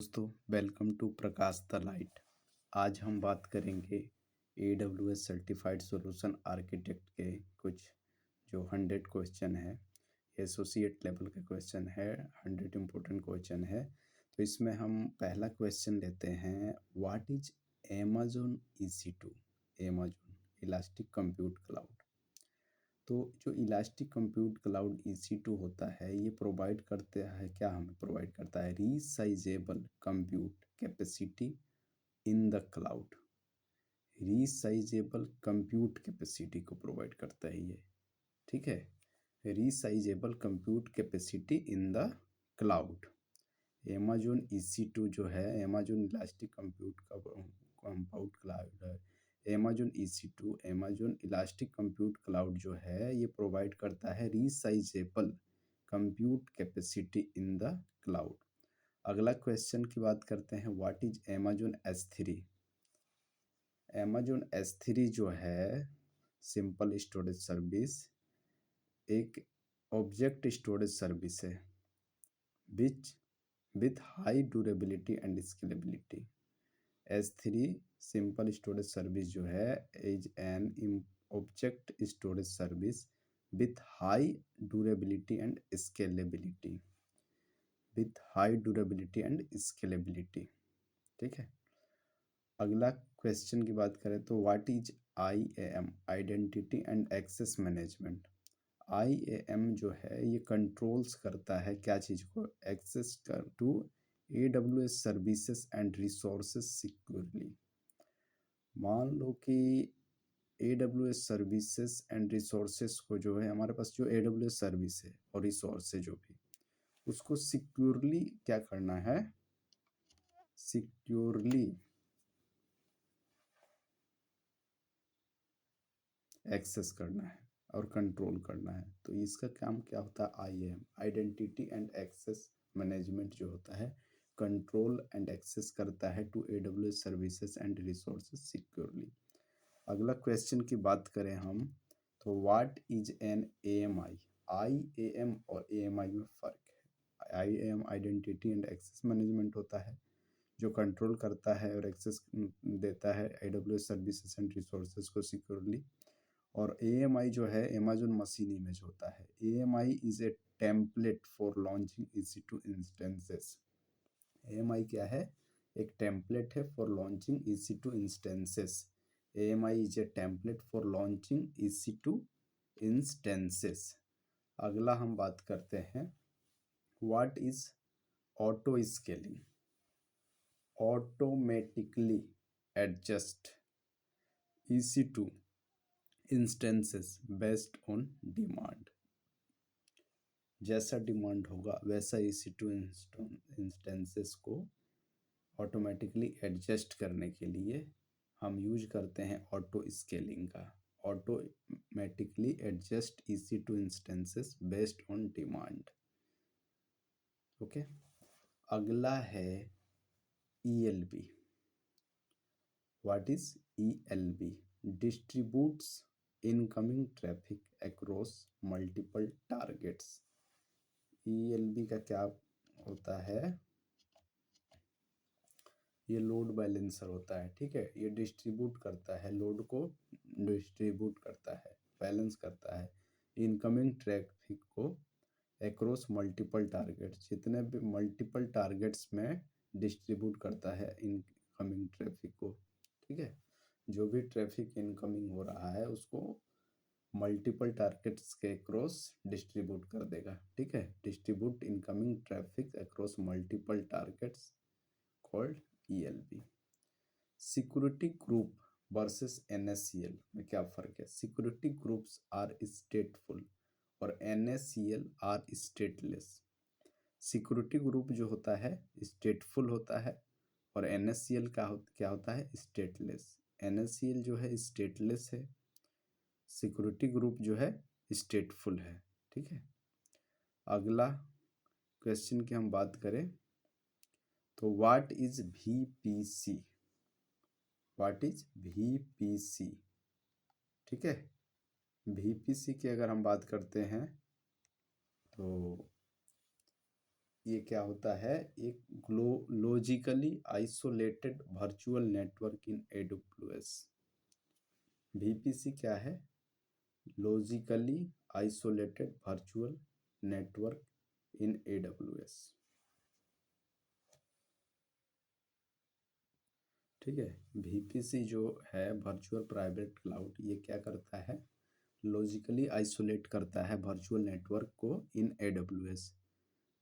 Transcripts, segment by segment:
दोस्तों, welcome to Prakash the light. आज हम बात करेंगे AWS सर्टिफाइड सॉल्यूशन आर्किटेक्ट के कुछ जो 100 क्वेश्चन है। एसोसिएट लेवल का क्वेश्चन है, 100 इम्पोर्टेंट क्वेश्चन है। तो इसमें हम पहला क्वेश्चन लेते हैं, what is Amazon EC2? Amazon elastic compute cloud. तो जो इलास्टिक कंप्यूट क्लाउड EC2 होता है, ये प्रोवाइड करते हैं, क्या हमें प्रोवाइड करता है? Resizable compute capacity in the cloud. Resizable compute capacity को प्रोवाइड करता है ये, ठीक है। Resizable compute capacity in the cloud. Amazon EC2 जो है, Amazon इलास्टिक कंप्यूट का कंपाउंड क्लाउड है। Amazon EC2 Amazon elastic compute cloud जो है, ये प्रोवाइड करता है resizable compute capacity in the cloud. अगला क्वेश्चन की बात करते हैं, what is Amazon S3? Amazon S3 जो है सिंपल स्टोरेज सर्विस, एक ऑब्जेक्ट स्टोरेज सर्विस है which with high durability and scalability. S3 simple storage service जो है is an object storage service with high durability and scalability. With high durability and scalability, ठीक है। अगला question की बात करें तो what is IAM identity and access management. IAM जो है ये कंट्रोल्स करता है क्या चीज़ को? एक्सेस कर to AWS services and resources securely. मान लो कि AWS सर्विसेज एंड रिसोर्सेज को जो है, हमारे पास जो AWS सर्विस है और रिसोर्स है जो भी, उसको सिक्योरली क्या करना है? सिक्योरली एक्सेस करना है और कंट्रोल करना है। तो इसका काम क्या होता है? IAM identity and access management जो होता है, कंट्रोल एंड एक्सेस करता है to AWS services and resources securely. अगला क्वेश्चन की बात करें हम, तो what is an AMI? IAM और AMI में फ़र्क है। IAM identity and access management होता है जो कंट्रोल करता है और एक्सेस देता है AWS सर्विसेज एंड रिसोर्सेज को सिक्योरली। और AMI जो है Amazon मशीन इमेज होता है। AMI is a template for launching EC2 instances. AMI क्या है? एक टेम्पलेट है for launching EC2 instances. AMI is a template for launching EC2 instances. अगला हम बात करते हैं, what is auto scaling? Automatically adjust EC2 instances based on demand. जैसा डिमांड होगा वैसा EC2 इंस्टेंसेस को ऑटोमेटिकली एडजस्ट करने के लिए हम यूज करते हैं ऑटो स्केलिंग का। Automatically adjust EC2 instances based on demand, okay. अगला है ELB। What is ELB? Distributes incoming traffic across multiple targets. ELB का क्या होता है? ये लोड बैलेंसर होता है, ठीक है। ये डिस्ट्रीब्यूट करता है, लोड को डिस्ट्रीब्यूट करता है, बैलेंस करता है इनकमिंग ट्रैफिक को अक्रॉस मल्टीपल टारगेट्स। जितने भी मल्टीपल टारगेट्स में डिस्ट्रीब्यूट करता है इनकमिंग ट्रैफिक को, ठीक है। जो भी ट्रैफिक इनकमिंग हो रहा है उसको मल्टीपल टारगेट्स के अक्रॉस डिस्ट्रीब्यूट कर देगा, ठीक है। Distribute incoming traffic across multiple targets called ELB। Security group versus NSCL में क्या फ़र्क है? सिक्योरिटी ग्रुप्स आर स्टेटफुल और NSCL are stateless. Security group जो होता है स्टेटफुल होता है और NSCL का क्या होता है? स्टेटलेस। NSCL जो है स्टेटलेस है, सिक्योरिटी ग्रुप जो है स्टेटफुल है, ठीक है। अगला क्वेश्चन की हम बात करें तो what is VPC? What is VPC, ठीक है। VPC की अगर हम बात करते हैं तो ये क्या होता है, एक logically isolated virtual network in AWS। VPC क्या है, logically isolated virtual network in AWS। ठीक है, VPC जो है वर्चुअल प्राइवेट क्लाउड, ये क्या करता है, लॉजिकली आइसोलेट करता है वर्चुअल नेटवर्क को in AWS।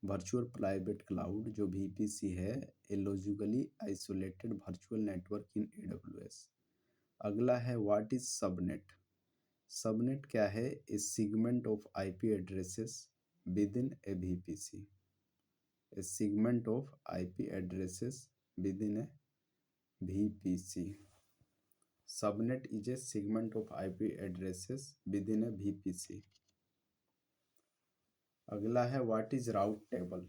Virtual private cloud जो VPC है, a logically isolated virtual network in AWS। अगला है व्हाट इज सबनेट। सबनेट क्या है, a segment of IP addresses within a VPC। A segment of IP addresses within a VPC। Subnet is a segment of IP addresses within a VPC। अगला है what is route table,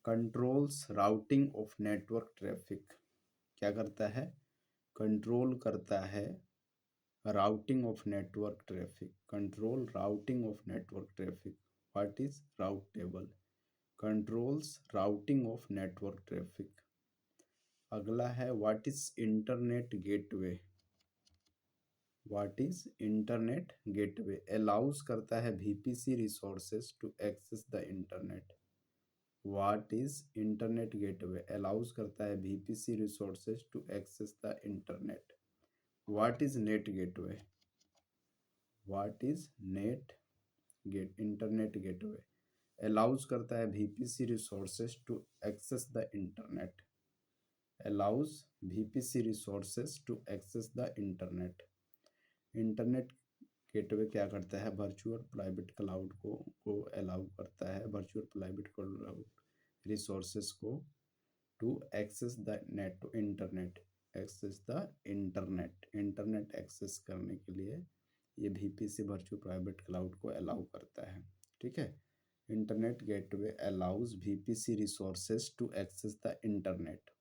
controls routing of network traffic. क्या करता है, control करता है routing of network traffic, control routing of network traffic. What is route table, controls routing of network traffic. अगला है what is internet gateway. What is internet gateway, allows करता है VPC resources to access the internet. What is internet gateway, allows करता है VPC resources to access the internet. What is NAT gateway, what is internet gateway, allows करता है VPC resources to access the internet. Allows VPC resources to access the internet. Internet gateway क्या करता है, virtual private cloud को allow करता है, virtual private cloud resources को to access the net internet, access the internet, internet access करने के लिए ये VPC वर्चुअल प्राइवेट क्लाउड को अलाउ करता है। ठीक है, internet gateway allows VPC resources to access the internet.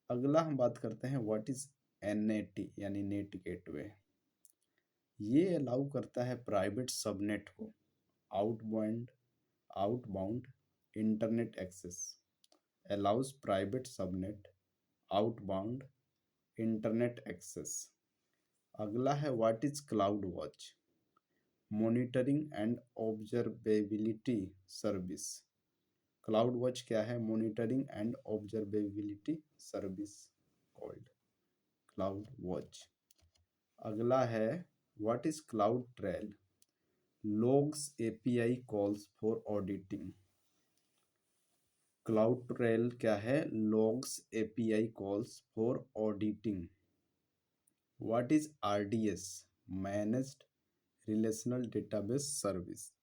अगला हम बात करते हैं व्हाट इज NAT यानी नेट गेटवे। ये अलाउ करता है प्राइवेट सबनेट को outbound internet access, allows private subnet outbound internet access. अगला है what is CloudWatch, monitoring and observability service. CloudWatch क्या है, monitoring and observability service called CloudWatch. अगला है what is CloudTrail, logs API calls for auditing। CloudTrail क्या है, logs API calls for auditing। What is RDS, managed relational database service.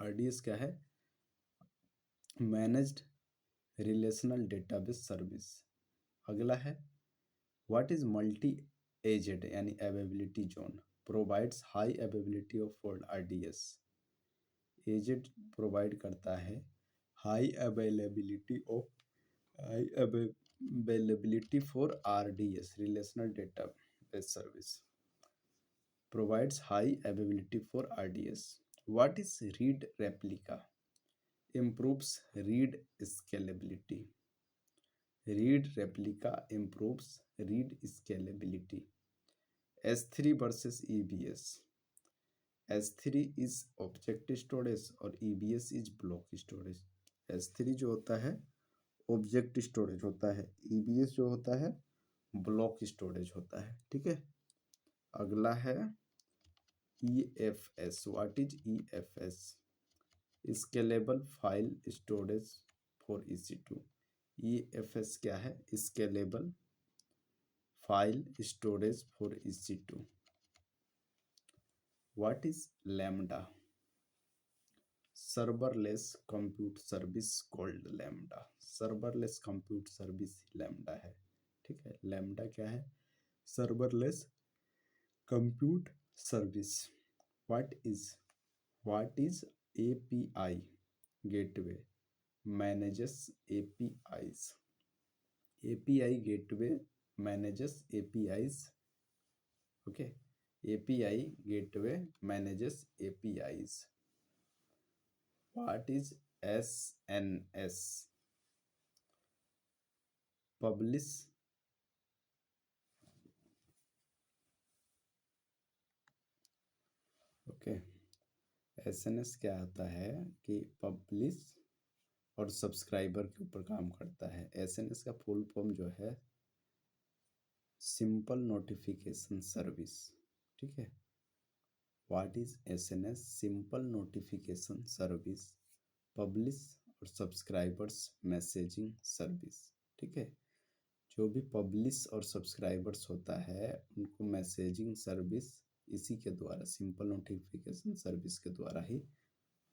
RDS क्या है, managed relational database service. अगला है what is multi AZ यानी availability zone, provides high availability of for RDS। AZ provide करता है high availability for RDS relational database service, provides high availability for RDS। What is read replica, improves read scalability। Read replica improves read scalability। S3 versus EBS, S3 is object storage और EBS is block storage. S3 जो होता है object storage होता है, EBS जो होता है block storage होता है। ठीक है, अगला है EFS। What is EFS, scalable file storage for EC2। EFS क्या है, scalable file storage for EC2। What is lambda, serverless compute service called lambda. Serverless compute service lambda है। ठीक है, लैम्डा क्या है, serverless compute service. What is API gateway, manages APIs। API gateway manages APIs। Okay, API gateway manages APIs। What is SNS publish okay. SNS क्या होता है कि publish और सब्सक्राइबर के ऊपर काम करता है। एसएनएस का फुल फॉर्म जो है सिंपल नोटिफिकेशन सर्विस, ठीक है। What is SNS? Simple notification service, publish और सब्सक्राइबर्स मैसेजिंग सर्विस, ठीक है। जो भी पब्लिश और सब्सक्राइबर्स होता है उनको मैसेजिंग सर्विस इसी के द्वारा, सिंपल नोटिफिकेशन सर्विस के द्वारा ही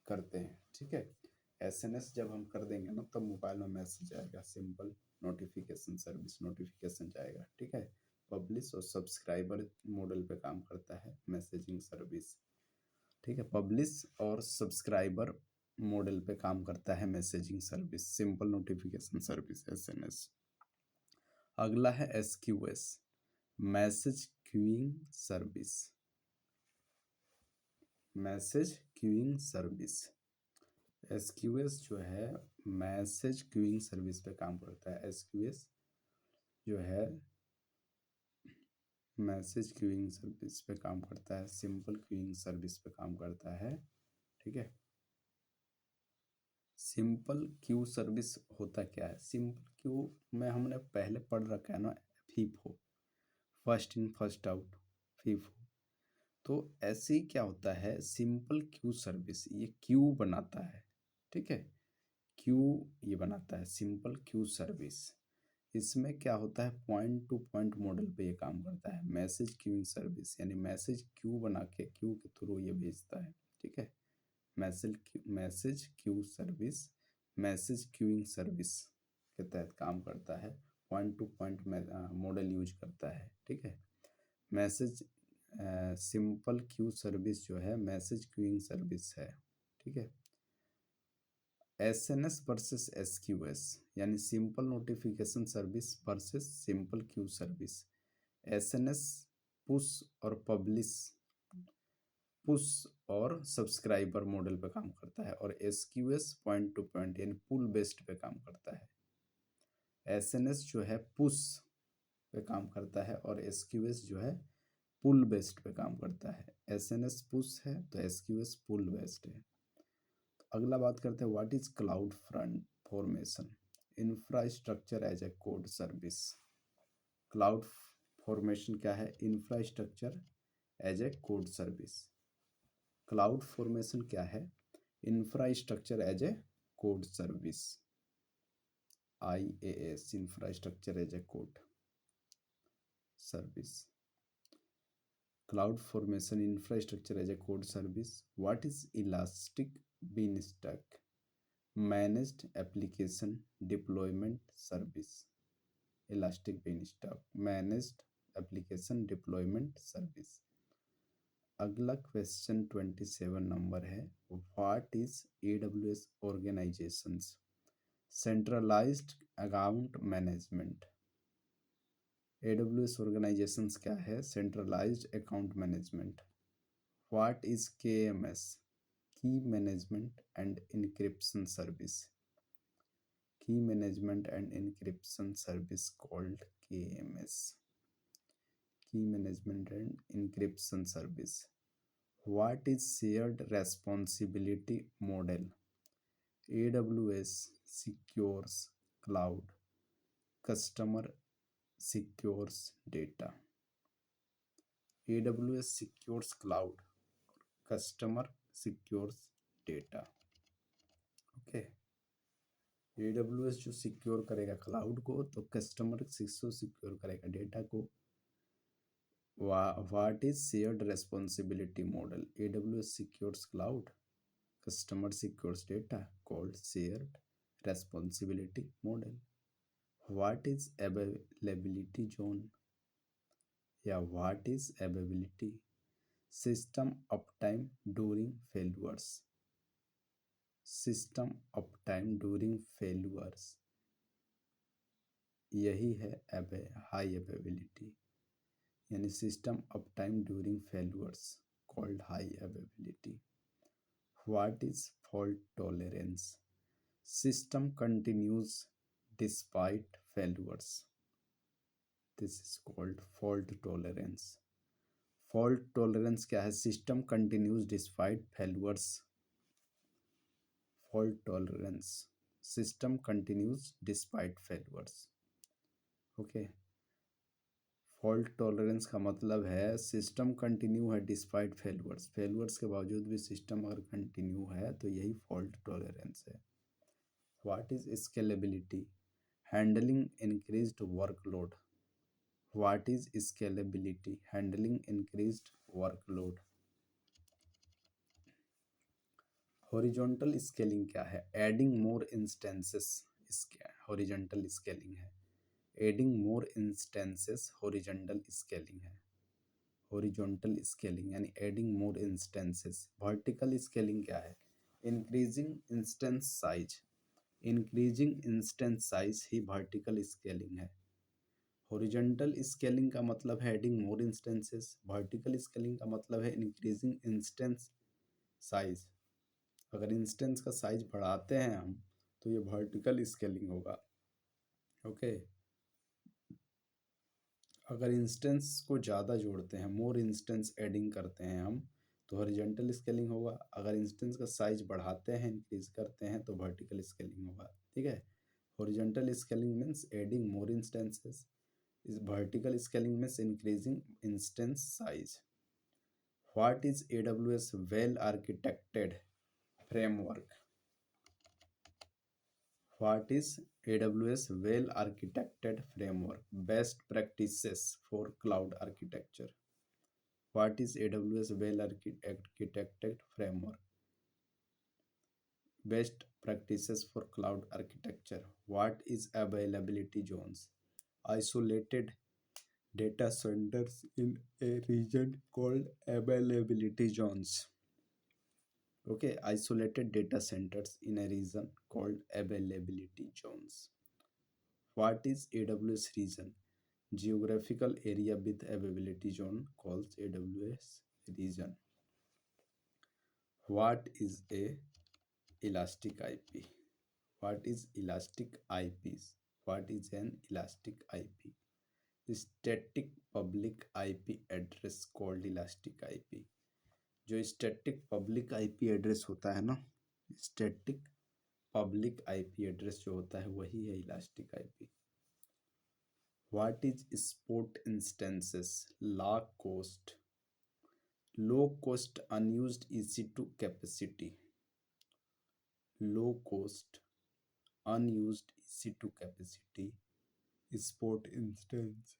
करते हैं, ठीक है। एसएनएस जब हम कर देंगे ना तब मोबाइल में मैसेज आएगा, सिंपल नोटिफिकेशन सर्विस, नोटिफिकेशन जाएगा, ठीक है। पब्लिश और सब्सक्राइबर मॉडल पे काम करता है मैसेजिंग सर्विस, ठीक है। पब्लिश और सब्सक्राइबर मॉडल पे काम करता है messaging service, simple notification service, SNS. अगला है SQS, message queuing service, message queuing service. SQS जो है मैसेज क्यूइंग सर्विस पे काम करता है। एसक्यूएस जो है मैसेज क्यूइंग सर्विस पे काम करता है, सिंपल क्यूइंग सर्विस पे काम करता है, ठीक है। सिंपल क्यू सर्विस होता क्या है? सिंपल क्यू में हमने पहले पढ़ रखा है ना, FIFO, first in first out, FIFO. तो ऐसे ही क्या होता है सिंपल क्यू सर्विस, ये क्यू बनाता है, ठीक है। क्यू ये बनाता है सिंपल क्यू सर्विस। इसमें क्या होता है पॉइंट टू पॉइंट मॉडल पे ये काम करता है, मैसेज क्यूइंग सर्विस, यानी मैसेज क्यू बना के क्यू के थ्रू ये भेजता है, ठीक है। Message queue service message queuing service के तहत काम करता है, point to point model use करता है, ठीक है। मैसेज सिंपल क्यू सर्विस जो है मैसेज क्यूइंग सर्विस है, ठीक है। एसएनएस वर्सेस एसक्यूएस, यानी simple notification service versus simple queue service. SNS push और पुश और सब्सक्राइबर मॉडल पे काम करता है, और एसक्यूएस पॉइंट टू पॉइंट यानी पुल बेस्ड पे काम करता है। एसएनएस जो है पुश पे काम करता है और एसक्यूएस जो है पुल बेस्ड पे काम करता है। एसएनएस पुश है तो एसक्यूएस पुल बेस्ड है। अगला बात करते हैं what is cloud front formation, infrastructure as a code service. Cloud formation क्या है? Infrastructure as a code service. Cloud formation क्या है? Infrastructure as a code service, IaaS, infrastructure as a code service. Cloud formation infrastructure as a code service. What is elastic beanstalk managed application deployment service. Elastic beanstalk managed application deployment service. अगला question 27 number है, what is AWS organizations centralised account management. AWS organisations क्या है? Centralised account management. What is KMS, की management and encryption service. की management and encryption service called KMS, की management and encryption service. What is shared responsibility model. AWS secures cloud, customer secures data. AWS secures cloud, customer secures data, okay. AWS जो secure करेगा cloud को तो customer secure करेगा data को। What is shared responsibility model. AWS secures cloud, customer secures data, called shared responsibility model. What is availability zone, या what is availability system uptime during failures. System uptime during failures, यही है high availability, यानी system uptime during failures called high availability. What is fault tolerance. System continues despite failures. This is called fault tolerance. Fault tolerance क्या है? System continues despite failures. Fault tolerance. System continues despite failures. Okay. Fault tolerance का मतलब है system continue है despite फेलवर्स, फेलवर्स के बावजूद भी system अगर कंटिन्यू है तो यही फॉल्ट टॉलरेंस है. What is scalability? Handling increased workload. What is scalability? Handling increased workload. Horizontal scaling क्या है? Adding more instances. इसके हॉरिजॉन्टल स्केलिंग है. Adding more instances horizontal scaling है. हॉरिजॉन्टल स्केलिंग यानी adding more instances. Vertical scaling क्या है? Increasing instance size. Increasing instance size ही vertical scaling है. Horizontal scaling का मतलब है adding more instances. Vertical scaling का मतलब है इंक्रीजिंग इंस्टेंस साइज. अगर इंस्टेंस का साइज बढ़ाते हैं हम तो ये वर्टिकल स्केलिंग होगा. ओके. अगर इंस्टेंस को ज़्यादा जोड़ते हैं, मोर इंस्टेंस एडिंग करते हैं हम, तो हॉरिजॉन्टल स्केलिंग होगा. अगर इंस्टेंस का साइज बढ़ाते हैं, इंक्रीज करते हैं, तो वर्टिकल स्केलिंग होगा. ठीक है. Horizontal scaling means adding more instances. इस vertical scaling means increasing instance size. What is AWS well architected framework? What is AWS well architected framework? Best practices for cloud architecture. What is AWS well architected framework? Best practices for cloud architecture. What is availability zones? Isolated data centers in a region called availability zones. Okay, isolated data centers in a region called availability zones. What is AWS region? Geographical area with availability zone calls AWS region. What is a elastic IP? What is elastic IPs? What is an elastic IP? Static public IP address called elastic IP. जो static public IP address होता है ना, static public IP address जो होता है वही है elastic IP. What is spot instances? Low cost unused EC2 capacity. Low cost unused EC2 capacity. Spot instance.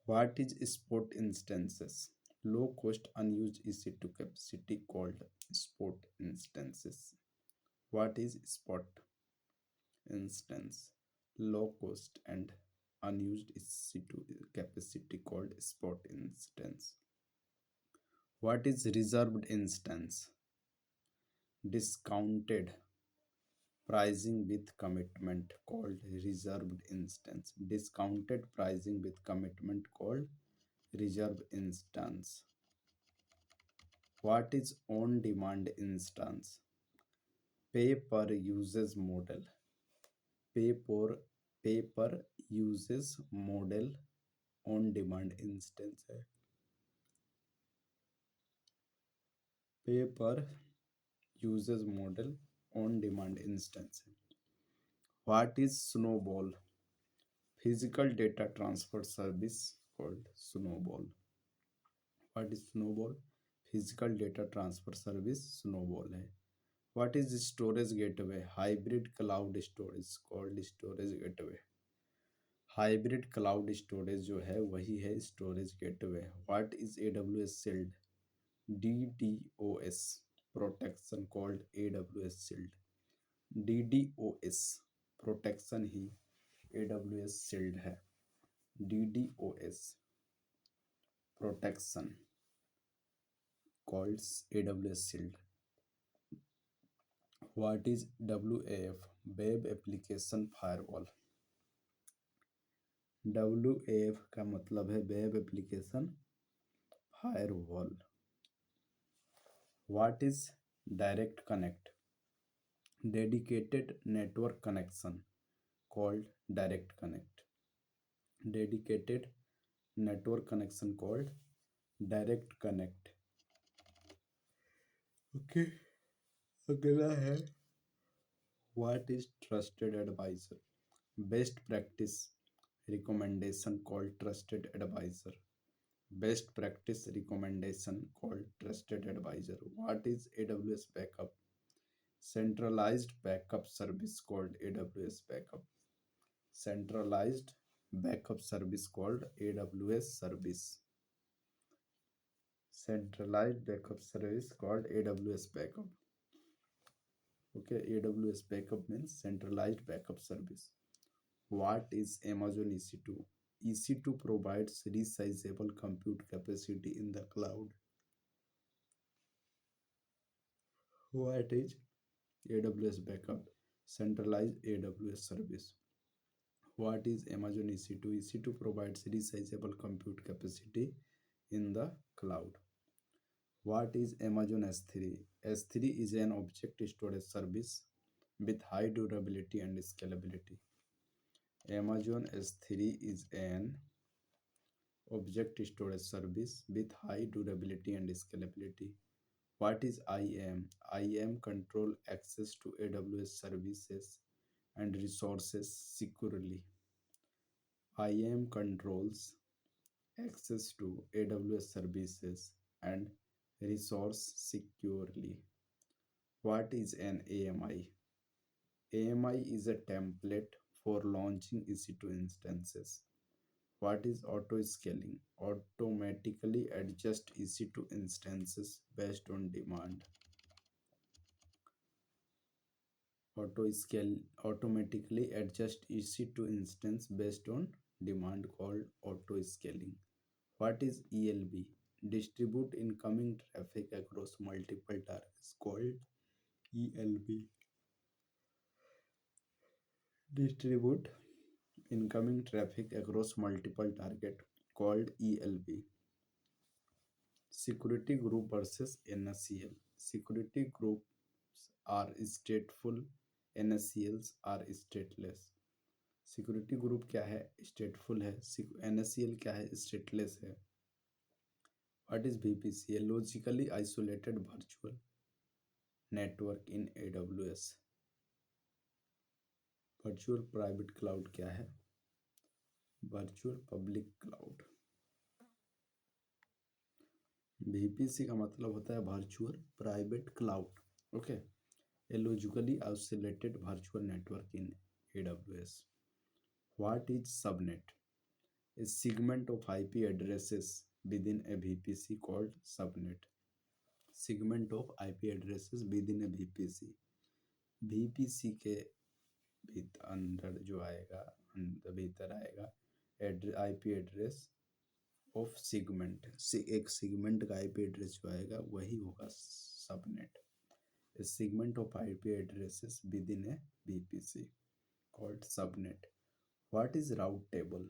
What is spot instances? Low cost unused EC2 capacity called spot instances. What is spot instance? Low cost and unused EC2 capacity called spot instance. What is reserved instance? Discounted pricing with commitment called reserved instance. Discounted pricing with commitment called reserved instance. What is on demand instance? Pay per usage model. Pay per usage model on demand instance है. Pay per usage model on demand instance है. What is Snowball? Physical data transfer service called Snowball. What is Snowball? Physical data transfer service Snowball है. What is storage gateway? Hybrid cloud storage called storage gateway. Hybrid cloud storage जो है वही है storage gateway. What is AWS shield? DDoS protection called AWS shield. DDoS protection he AWS shield है. DDoS protection called AWS shield. What is WAF? Web application firewall. WAF का मतलब है web application firewall. What is direct connect? Dedicated network connection called direct connect. Dedicated network connection called direct connect. Okay, अगला है what is trusted advisor. Best practice recommendation called trusted advisor. Best practice recommendation called trusted advisor. What is AWS backup? Centralized backup service called AWS backup. Centralized backup service called AWS service. Centralized backup service called AWS backup. Okay, AWS backup means centralized backup service. What is Amazon EC2? EC2 provides resizable compute capacity in the cloud. What is AWS backup? Centralized AWS service. What is Amazon EC2? EC2 provides resizable compute capacity in the cloud. What is Amazon S3? S3 is an object storage service with high durability and scalability. Amazon S3 is an object storage service with high durability and scalability. What is IAM? IAM control access to AWS services and resources securely. IAM controls access to AWS services and resource securely. What is an AMI? AMI is a template for launching EC2 instances. What is auto scaling? Automatically adjust EC2 instances based on demand. Auto scale automatically adjust EC2 instance based on demand called auto scaling. What is ELB? Distribute incoming traffic across multiple targets called ELB. Distribute incoming traffic across multiple target called ELB. Security group versus NSCL. Security groups are stateful, NSCLs are stateless. Security group क्या है? स्टेटफुल है. NSCL क्या है? Stateless है. What is VPC? Logically isolated virtual network in AWS. Virtual private cloud क्या है? Virtual public cloud. VPC का मतलब होता है virtual private cloud. Okay, A logically isolated virtual network in AWS. What is subnet? A segment of IP addresses within a VPC called subnet. Segment of IP addresses within a VPC. VPC के अंदर जो आएगा, भीतर आएगा IP address of segment से. एक segment का IP address जो आएगा वही होगा subnet. A segment of IP addresses within a VPC called subnet. What is route table?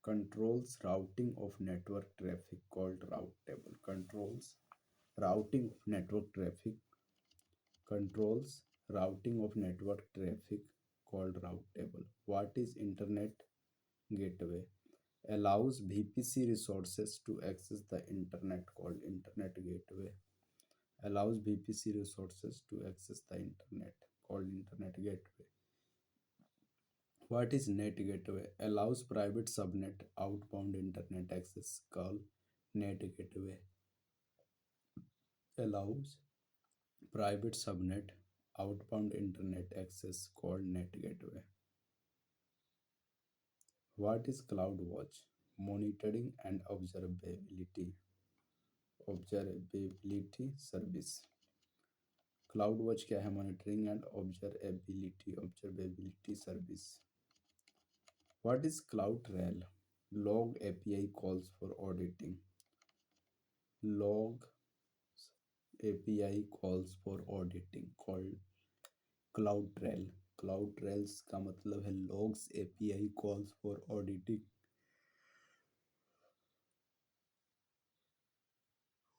Controls routing of network traffic called route table. Controls routing of network traffic. Controls routing of network traffic called route table. What is internet gateway? Allows VPC resources to access the internet called internet gateway. Allows VPC resources to access the internet called internet gateway. What is net gateway? Allows private subnet outbound internet access called net gateway. Allows private subnet outbound internet access called net gateway. What is CloudWatch? Monitoring and observability. Observability service. CloudWatch क्या है? Monitoring and observability service. What is CloudTrail? Log API calls for auditing. Log API calls for auditing called CloudTrail. CloudTrails का मतलब है logs API calls for auditing.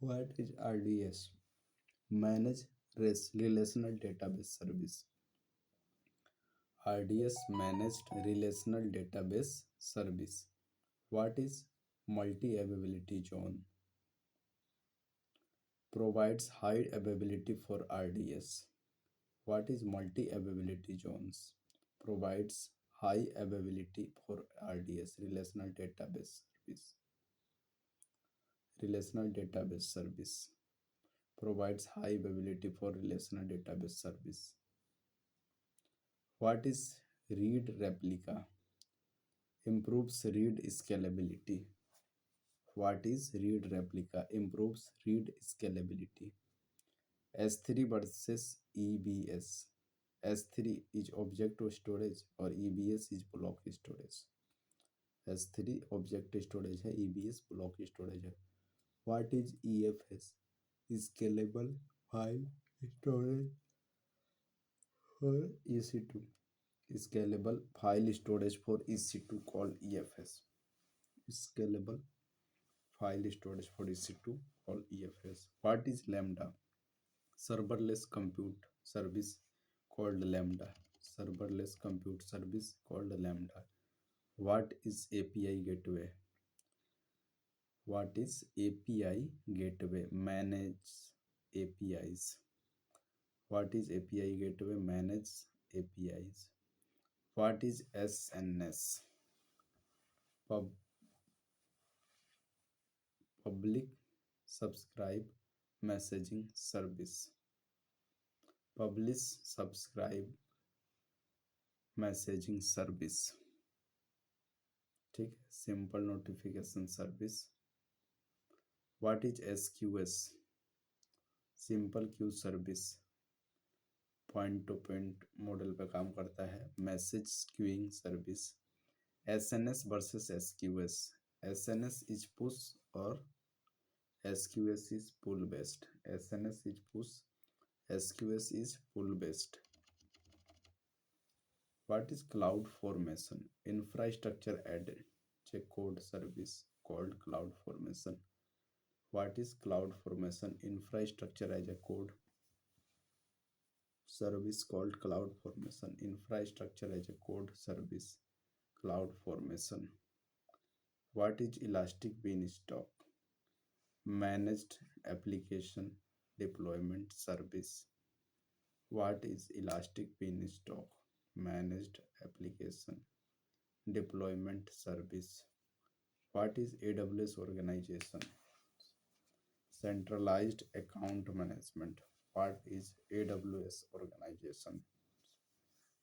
What is RDS? Manage Relational Database Service. RDS managed relational database service. What is multi-availability zone? Provides high availability for RDS. What is multi-availability zones? Provides high availability for RDS, relational database service. Relational database service provides high availability for relational database service. What is read replica? Improves read scalability. What is read replica? Improves read scalability. S3 versus EBS. S3 is object storage और EBS is block storage. S3 object storage है, EBS block storage है. What is EFS? Scalable file storage for EC2. Scalable file storage for EC2 called EFS. Scalable file storage for EC2 called EFS. What is Lambda? Serverless compute service called Lambda. Serverless compute service called Lambda. What is API gateway? What is API gateway? Manage APIs. What is API gateway? Manage APIs. What is SNS? Public subscribe messaging service. Publish subscribe messaging service. ठीक है, simple notification service. What is SQS? Simple queue service, point to point model पे काम करता है. Message queuing service. SNS versus SQS. SNS is push और SQS is pull based. SNS is push, SQS is pull based. What is cloud formation? Infrastructure added a code service called cloud formation. What is cloud formation? Infrastructure as a code service called cloud formation. Infrastructure as a code service, cloud formation. What is elastic beanstalk? Managed application deployment service. What is elastic beanstalk? Managed application deployment service. What is AWS organization? Centralized account management. What is AWS organization?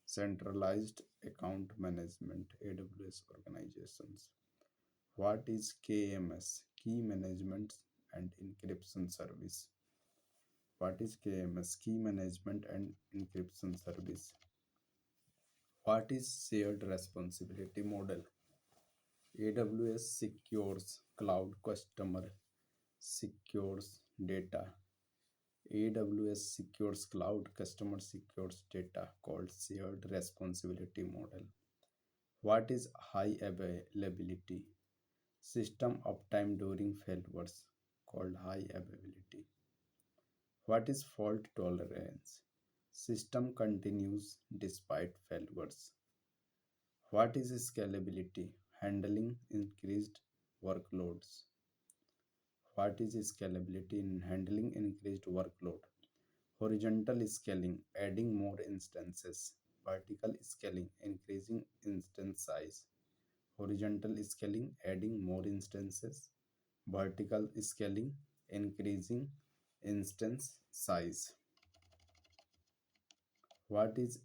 Centralized account management, AWS organizations. What is KMS? Key management and encryption service. What is KMS? Key management and encryption service. What is shared responsibility model? AWS secures cloud, customer secures data. AWS secures cloud, customer secures data, called shared responsibility model. What is high availability? System uptime during failures, called high availability. What is fault tolerance? System continues despite failures. What is scalability? Handling increased workloads. What is scalability? In handling increased workload. Horizontal scaling, adding more instances. Vertical scaling, increasing instance size. Horizontal scaling, adding more instances. Vertical scaling, increasing instance size. What is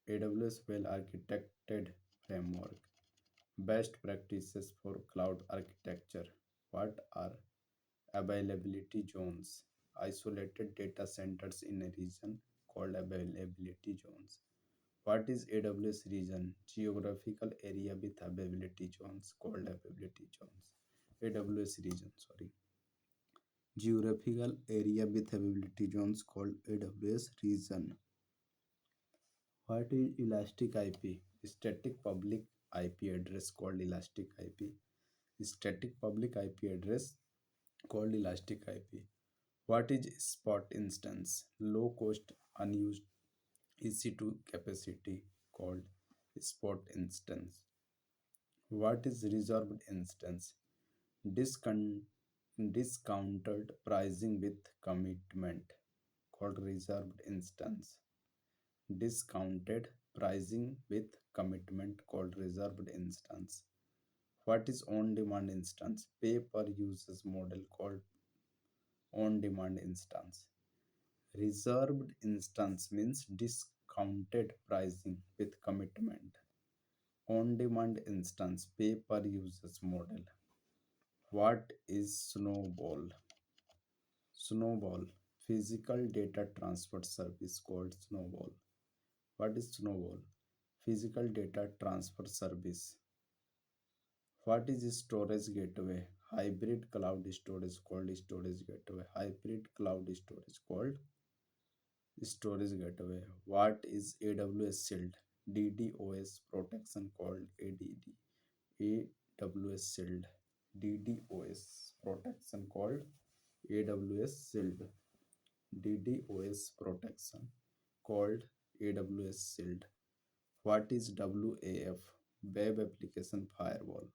AWS well architected framework? Best practices for cloud architecture. What are availability zones? Isolated data centers in a region called availability zones. What is AWS region? Geographical area with availability zones called availability zones. AWS region, sorry. Geographical area with availability zones called AWS region. What is elastic IP? Static public IP address called elastic IP. Static public IP address called elastic IP. What is spot instance? Low cost unused EC2 capacity called spot instance. What is reserved instance? Discon- Discounted pricing with commitment, called reserved instance. Discounted pricing with commitment, called reserved instance. What is on demand instance? Pay per uses model, called on demand instance. Reserved instance means discounted pricing with commitment. On demand instance, pay per uses model. What is Snowball? Snowball, physical data transfer service, called Snowball. What is Snowball? Physical data transfer service. What is storage gateway? Hybrid cloud storage, called storage gateway. Hybrid cloud storage, called storage gateway. What is AWS Shield? DDoS protection, called ADD. AWS Shield. DDoS protection, called AWS Shield. DDoS protection, called AWS Shield. What is WAF? Web Application Firewall.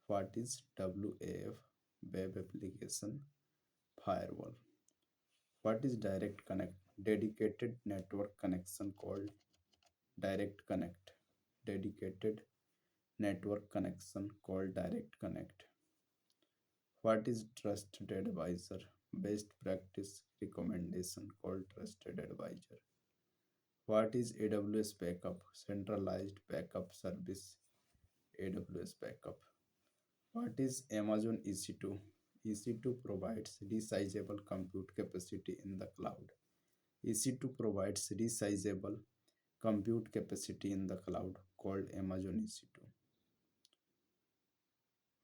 What is WAF? Web Application Firewall. What is Direct Connect? Dedicated network connection, called Direct Connect. Dedicated network connection, called Direct Connect. What is Trusted Advisor? Best practice recommendation, called Trusted Advisor. What is AWS Backup? Centralized backup service, AWS Backup. What is Amazon EC2? EC2 provides resizable compute capacity in the cloud. EC2 provides resizable compute capacity in the cloud, called Amazon EC2.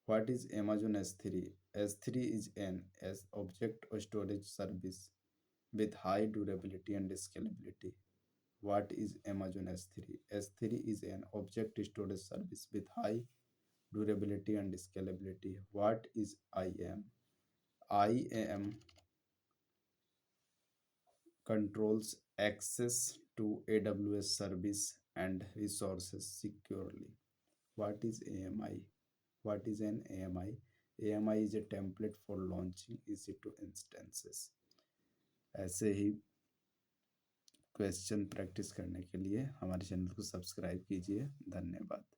What is Amazon S3? S3 is an as object storage service with high durability and scalability. What is Amazon S3? S3 is an object storage service with high durability and scalability. What is IAM? IAM controls access to AWS service and resources securely. What is AMI? What is an AMI? AMI is a template for launching EC2 instances. ऐसे ही question practice करने के लिए हमारे channel को subscribe कीजिए। धन्यवाद।